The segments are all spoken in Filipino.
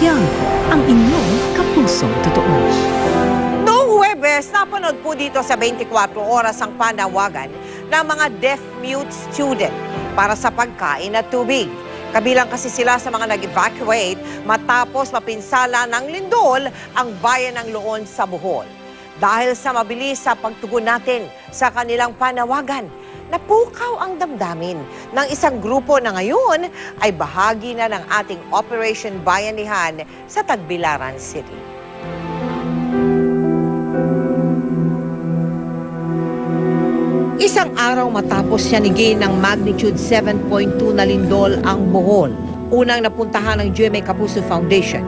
Tiangco, ang inyong kapusong totoo. Noong Huwebes, napanood po dito sa 24 oras ang panawagan ng mga deaf-mute student para sa pagkain at tubig. Kabilang kasi sila sa mga nag-evacuate matapos mapinsala ng lindol ang bayan ng Loon sa Bohol. Dahil sa mabilis sa pagtugon natin sa kanilang panawagan, napukaw ang damdamin ng isang grupo na ngayon ay bahagi na ng ating Operation Bayanihan sa Tagbilaran City. Isang araw matapos yanigin ng magnitude 7.2 na lindol ang Bohol, unang napuntahan ng GMA Kapuso Foundation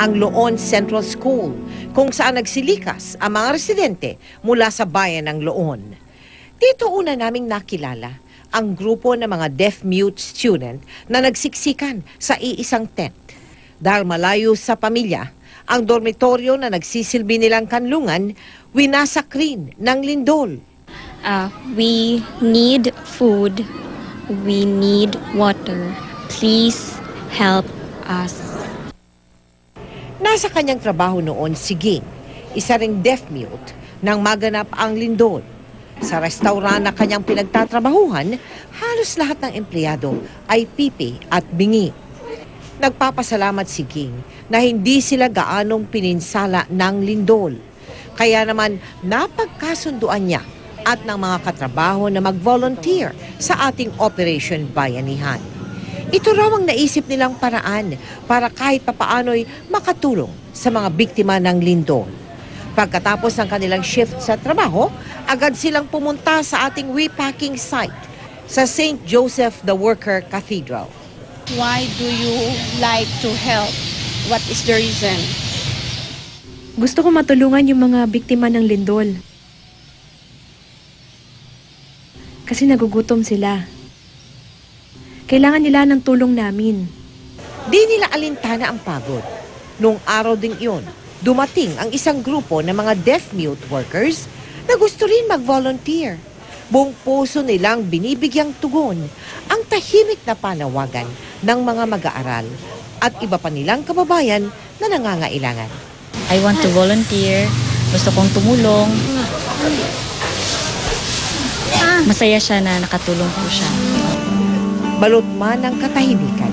ang Loon Central School, kung saan nagsilikas ang mga residente mula sa bayan ng Loon. Dito una naming nakilala ang grupo ng mga deaf-mute student na nagsiksikan sa iisang tent. Dahil malayo sa pamilya, ang dormitoryo na nagsisilbi nilang kanlungan, winasak rin ng lindol. We need food. We need water. Please help us. Nasa kanyang trabaho noon si Ging, isa ring deaf-mute, nang maganap ang lindol. Sa restaurant na kanyang pinagtatrabahuhan, halos lahat ng empleyado ay pipi at bingi. Nagpapasalamat si Ging na hindi sila gaanong pininsala ng lindol. Kaya naman napagkasunduan niya at ng mga katrabaho na mag-volunteer sa ating Operation Bayanihan. Ito raw ang naisip nilang paraan para kahit papaano'y makatulong sa mga biktima ng lindol. Pagkatapos ng kanilang shift sa trabaho, agad silang pumunta sa ating repacking site sa St. Joseph the Worker Cathedral. Why do you like to help? What is the reason? Gusto ko matulungan yung mga biktima ng lindol. Kasi nagugutom sila. Kailangan nila ng tulong namin. Di nila alintana ang pagod. Noong araw ding iyon, dumating ang isang grupo ng mga deaf-mute workers na gusto rin mag-volunteer. Buong puso nilang binibigyang tugon ang tahimik na panawagan ng mga mag-aaral at iba pa nilang kababayan na nangangailangan. I want to volunteer. Gusto kong tumulong. Masaya siya na nakatulong po siya. Balot man ng katahimikan,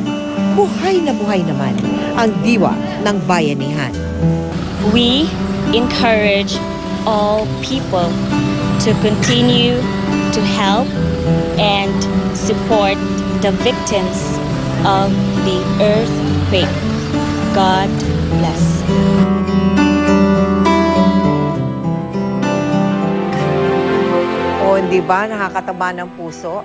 buhay na buhay naman ang diwa ng bayanihan. We encourage all people to continue to help and support the victims of the earthquake. God bless. O hindi ba nakakataba ng puso?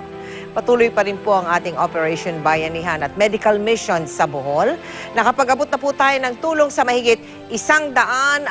Patuloy pa rin po ang ating Operation Bayanihan at medical mission sa Bohol. Nakapag-abot na po tayo ng tulong sa mahigit 115,000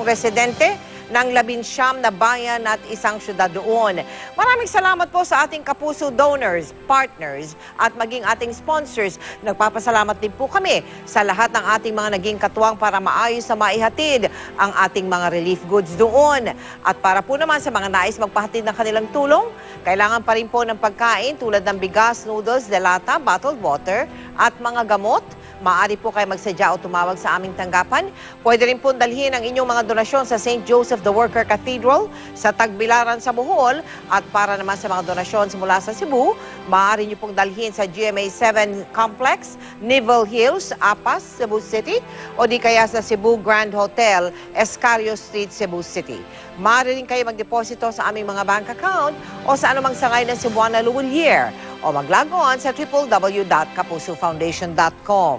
residente ng 19 na bayan at isang syudad doon. Maraming salamat po sa ating kapuso donors, partners at maging ating sponsors. Nagpapasalamat din po kami sa lahat ng ating mga naging katuwang para maayos na maihatid ang ating mga relief goods doon. At para po naman sa mga nais magpahatid ng kanilang tulong, kailangan pa rin po ng pagkain tulad ng bigas, noodles, delata, bottled water at mga gamot. Maaari po kayo magsadya o tumawag sa aming tanggapan. Pwede rin po dalhin ang inyong mga donasyon sa St. Joseph the Worker Cathedral sa Tagbilaran sa Bohol. At para naman sa mga donasyon mula sa Cebu, maaari nyo pong dalhin sa GMA 7 Complex, Nivel Hills, Apas, Cebu City o di kaya sa Cebu Grand Hotel, Escario Street, Cebu City. Maaari rin kayo magdeposito sa aming mga bank account o sa anumang sangay ng Cebuana Luwilier o mag-log on sa www.kapusofoundation.com.